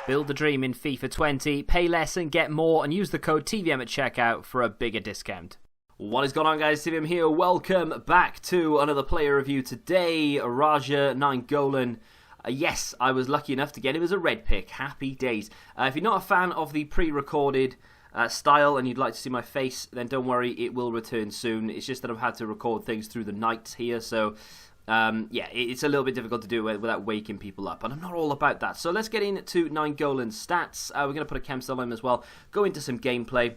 Build the dream in FIFA 20, pay less and get more, and use the code TVM at checkout for a bigger discount. What is going on, guys? TVM here. Welcome back to another player review today. Totw Nainggolan. Yes, I was lucky enough to get him as a red pick. Happy days. If you're not a fan of the pre-recorded style and you'd like to see my face, then don't worry, it will return soon. It's just that I've had to record things through the night here, so yeah, it's a little bit difficult to do without waking people up, and I'm not all about that. So let's get into Nainggolan's stats. We're going to put a chem style on him as well, go into some gameplay.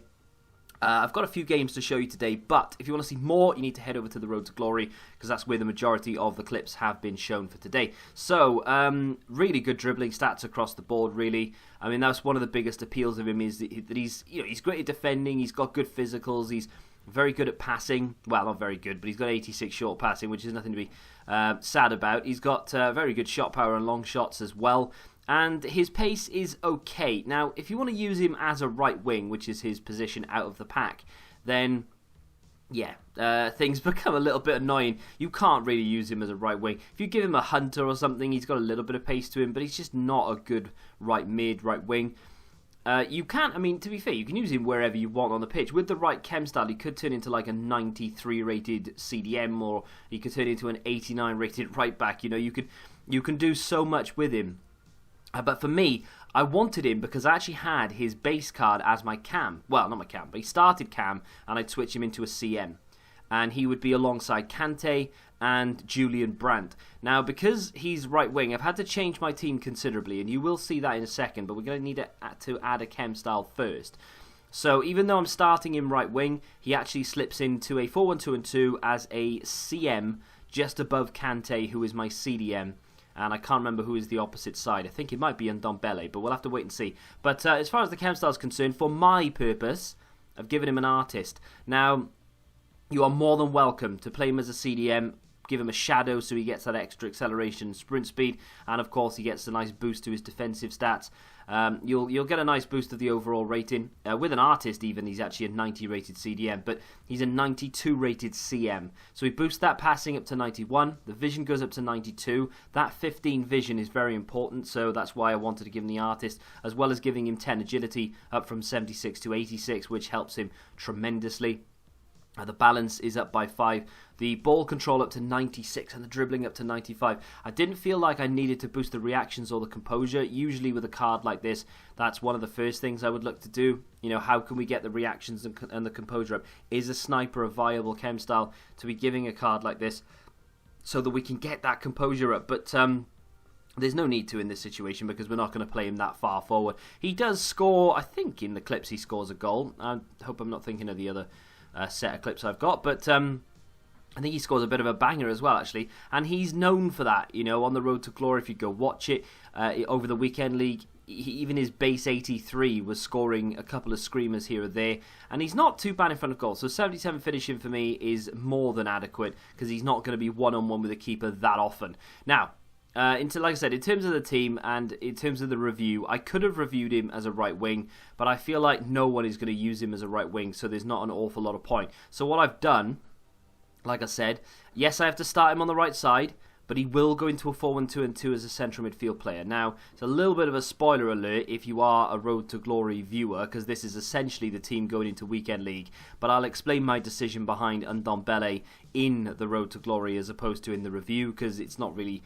I've got a few games to show you today, but if you want to see more, you need to head over to the Road to Glory, because that's where the majority of the clips have been shown for today. So, really good dribbling stats across the board, really. I mean, that's one of the biggest appeals of him, is that he's great at defending, he's got good physicals, he's very good at passing. Well, not very good, but he's got 86 short passing, which is nothing to be sad about. He's got very good shot power and long shots as well. And his pace is okay. Now, if you want to use him as a right wing, which is his position out of the pack, then, yeah, things become a little bit annoying. You can't really use him as a right wing. If you give him a hunter or something, he's got a little bit of pace to him, but he's just not a good right mid, right wing. You can, I mean, to be fair, you can use him wherever you want on the pitch. With the right chem style, he could turn into like a 93 rated CDM, or he could turn into an 89 rated right back. You know, you can do so much with him. But for me, I wanted him because I actually had his base card as my cam. Well, not my cam, but he started cam, and I'd switch him into a CM. And he would be alongside Kante and Julian Brandt. Now, because he's right wing, I've had to change my team considerably, and you will see that in a second, but we're going to need to add a chem style first. So even though I'm starting him right wing, he actually slips into a 4-1-2-2 as a CM just above Kante, who is my CDM. And I can't remember who is the opposite side. I think it might be Ndombele, but we'll have to wait and see. But as far as the chem style is concerned, for my purpose, I've given him an artist. Now, you are more than welcome to play him as a CDM, give him a shadow so he gets that extra acceleration and sprint speed, and of course he gets a nice boost to his defensive stats. You'll get a nice boost of the overall rating. With an artist even, he's actually a 90 rated CDM, but he's a 92 rated CM. So we boost that passing up to 91, the vision goes up to 92. That 15 vision is very important, so that's why I wanted to give him the artist, as well as giving him 10 agility up from 76 to 86, which helps him tremendously. The balance is up by 5, the ball control up to 96, and the dribbling up to 95. I didn't feel like I needed to boost the reactions or the composure. Usually with a card like this, that's one of the first things I would look to do. You know, how can we get the reactions and the composure up? Is a sniper a viable chem style to be giving a card like this so that we can get that composure up? But there's no need to in this situation because we're not going to play him that far forward. He does score, I think in the clips he scores a goal. I hope I'm not thinking of the other set of clips I've got, but I think he scores a bit of a banger as well, actually, and he's known for that. You know, on the Road to Glory, if you go watch it over the weekend league, even his base 83 was scoring a couple of screamers here or there, and he's not too bad in front of goal. So 77 finishing for me is more than adequate because he's not going to be one-on-one with a keeper that often. Now, like I said, in terms of the team and in terms of the review, I could have reviewed him as a right wing, but I feel like no one is going to use him as a right wing, so there's not an awful lot of point. So what I've done, like I said, yes, I have to start him on the right side, but he will go into a 4-1-2-2 as a central midfield player. Now, it's a little bit of a spoiler alert if you are a Road to Glory viewer, because this is essentially the team going into Weekend League, but I'll explain my decision behind Ndombele in the Road to Glory as opposed to in the review, because it's not really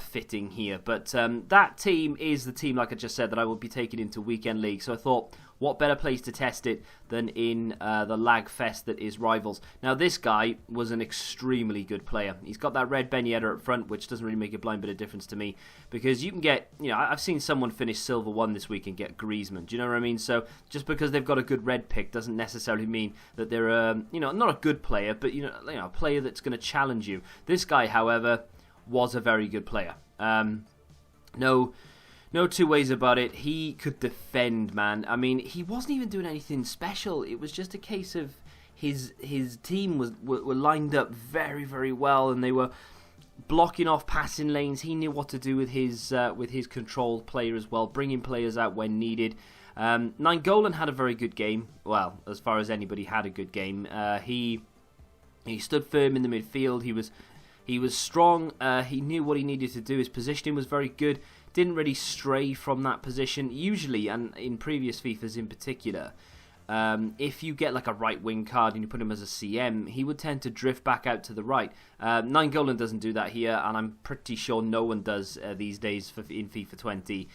fitting here. But that team is the team, like I just said, that I will be taking into Weekend League. So I thought, what better place to test it than in the lag fest that is Rivals. Now, this guy was an extremely good player. He's got that red Ben Yedder up front, which doesn't really make a blind bit of difference to me, because you can get, you know, I've seen someone finish Silver 1 this week and get Griezmann. Do you know what I mean? So just because they've got a good red pick doesn't necessarily mean that they're, you know, not a good player, but, you know, a player that's going to challenge you. This guy, however, was a very good player. No two ways about it. He could defend, man. I mean, he wasn't even doing anything special. It was just a case of his team were lined up very, very well, and they were blocking off passing lanes. He knew what to do with his controlled player as well, bringing players out when needed. Nainggolan had a very good game. Well, as far as anybody had a good game. He He stood firm in the midfield. He was strong. He knew what he needed to do. His positioning was very good. Didn't really stray from that position. Usually, and in previous FIFAs in particular, if you get like a right wing card and you put him as a CM, he would tend to drift back out to the right. Nainggolan doesn't do that here, and I'm pretty sure no one does these days in FIFA 20.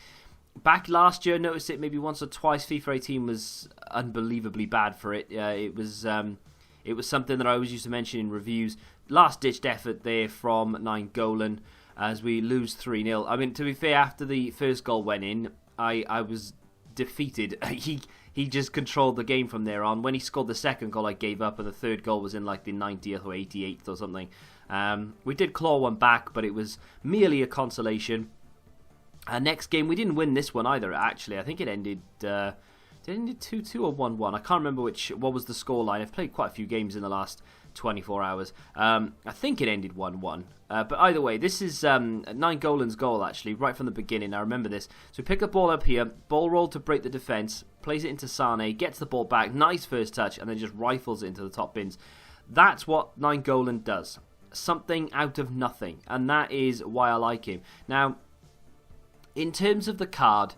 Back last year, noticed it maybe once or twice. FIFA 18 was unbelievably bad for it. It was something that I always used to mention in reviews. Last-ditched effort there from Nainggolan as we lose 3-0. I mean, to be fair, after the first goal went in, I was defeated. He just controlled the game from there on. When he scored the second goal, I gave up, and the third goal was in like the 90th or 88th or something. We did claw one back, but it was merely a consolation. Next game, we didn't win this one either, actually. I think it ended... Did it end 2-2 or 1-1? I can't remember what was the scoreline. I've played quite a few games in the last 24 hours. I think it ended 1-1. But either way, this is Nainggolan's goal, actually, right from the beginning. I remember this. So we pick the ball up here, ball roll to break the defence, plays it into Sane, gets the ball back, nice first touch, and then just rifles it into the top bins. That's what Nainggolan does. Something out of nothing. And that is why I like him. Now, in terms of the card,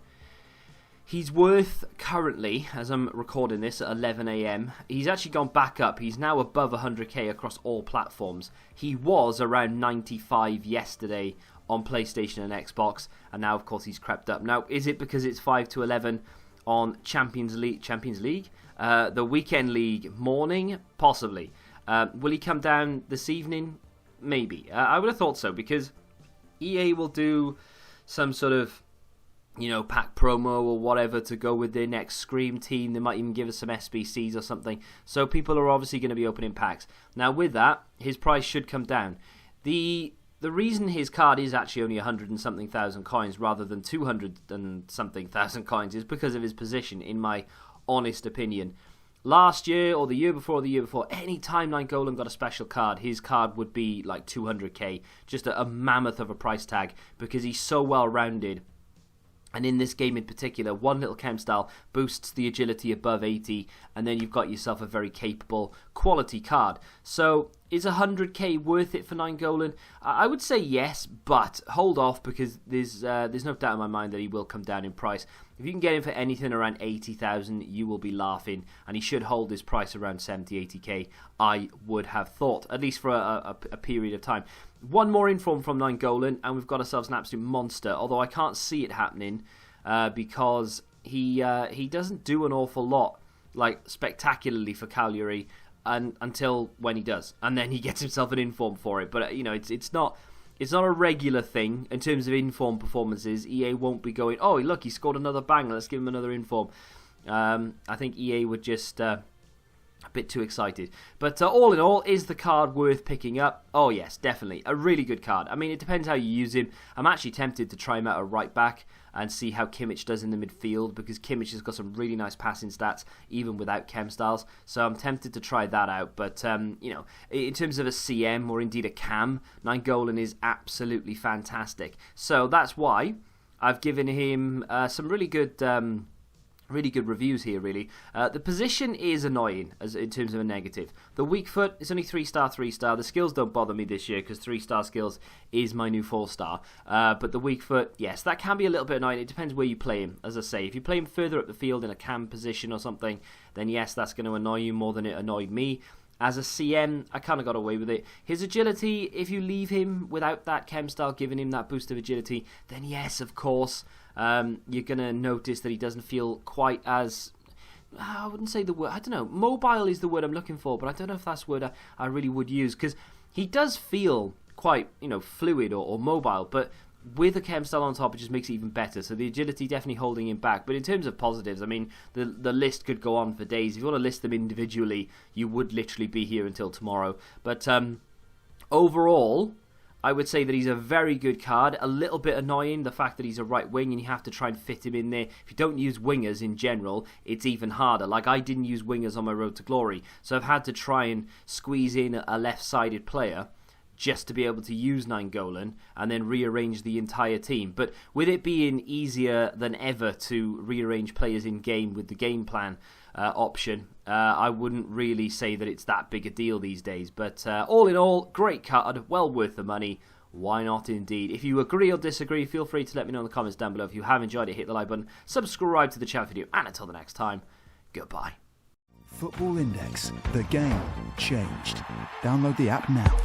he's worth, currently, as I'm recording this at 11 AM, he's actually gone back up. He's now above 100k across all platforms. He was around 95 yesterday on PlayStation and Xbox, and now, of course, he's crept up. Now, is it because it's 5-11 on Champions League, the Weekend League morning? Possibly. Will he come down this evening? Maybe. I would have thought so, because EA will do some sort of, pack promo or whatever to go with their next Scream team. They might even give us some SBCs or something. So people are obviously going to be opening packs. Now with that, his price should come down. The reason his card is actually only 100 and something thousand coins rather than 200 and something thousand coins is because of his position, in my honest opinion. Last year or the year before, any time Nainggolan got a special card, his card would be like 200k. Just a mammoth of a price tag because he's so well rounded. And in this game in particular, one little chem style boosts the agility above 80, and then you've got yourself a very capable quality card. So is 100k worth it for Nainggolan? I would say yes, but hold off because there's no doubt in my mind that he will come down in price. If you can get him for anything around 80,000, you will be laughing, and he should hold his price around 70, 80k, I would have thought, at least for a period of time. One more inform from Nainggolan, and we've got ourselves an absolute monster, although I can't see it happening because he doesn't do an awful lot, like spectacularly for Cagliari, until when he does, and then he gets himself an inform for it. But it's not a regular thing in terms of inform performances. EA won't be going, oh look, he scored another banger, let's give him another inform. I think EA would just a bit too excited. But all in all, is the card worth picking up? Oh yes, definitely. A really good card. I mean, it depends how you use him. I'm actually tempted to try him out at right back and see how Kimmich does in the midfield, because Kimmich has got some really nice passing stats even without chem styles. So I'm tempted to try that out. But in terms of a CM or indeed a cam, Nainggolan is absolutely fantastic. So that's why I've given him some really good reviews here, really. The position is annoying in terms of a negative. The weak foot is only 3-star, 3-star. The skills don't bother me this year because 3-star skills is my new 4-star. But the weak foot, yes, that can be a little bit annoying. It depends where you play him, as I say. If you play him further up the field in a cam position or something, then yes, that's going to annoy you more than it annoyed me. As a CM, I kind of got away with it. His agility, if you leave him without that chem style giving him that boost of agility, then yes, of course, you're going to notice that he doesn't feel quite as... I wouldn't say the word... I don't know. Mobile is the word I'm looking for, but I don't know if that's the word I really would use, because he does feel quite, fluid or mobile, but with a chem style on top, it just makes it even better. So the agility definitely holding him back. But in terms of positives, I mean, the list could go on for days. If you want to list them individually, you would literally be here until tomorrow. But overall, I would say that he's a very good card. A little bit annoying, the fact that he's a right wing and you have to try and fit him in there. If you don't use wingers in general, it's even harder. Like, I didn't use wingers on my road to glory, so I've had to try and squeeze in a left-sided player just to be able to use Nainggolan and then rearrange the entire team. But with it being easier than ever to rearrange players in game with the game plan option, I wouldn't really say that it's that big a deal these days. But all in all, great card, well worth the money. Why not indeed? If you agree or disagree, feel free to let me know in the comments down below. If you have enjoyed it, hit the like button, subscribe to the channel video, and until the next time, goodbye. Football Index, the game changed. Download the app now.